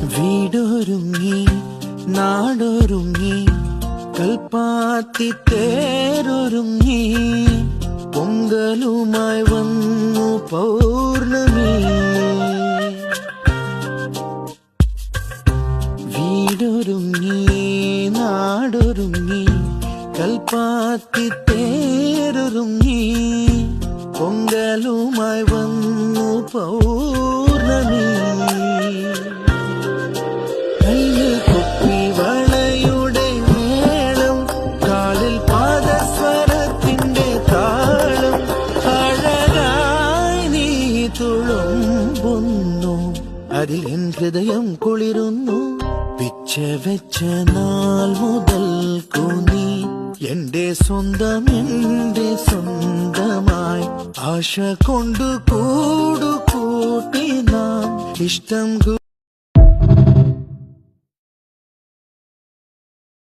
വീടൊരുങ്ങി നാടൊരുങ്ങി കൽപ്പാത്തി തേരൊരുങ്ങി പൊങ്കലുമായി വന്നു പൗർണമി. വീടൊരുങ്ങി നാടൊരുങ്ങി കൽപ്പാത്തി തേരൊരുങ്ങി പൊങ്കലുമായി വന്നു പൗർണമി. കയ്യിൽ കുപ്പി വളയുടെ മേളം, കാലിൽ പാദസ്വരത്തിന്റെ താളം, അഴകായി നീ തുളുമ്പുന്നു, അതിൽ എൻ ഹൃദയം കുളിരുന്നു. പിച്ച വെച്ച നാൾ മുതൽക്കു നീ എന്റെ സ്വന്തം, എന്റെ സ്വന്തമായി. ആശ കൊണ്ട് കൂടുകൂട്ടി നാം ഇഷ്ടം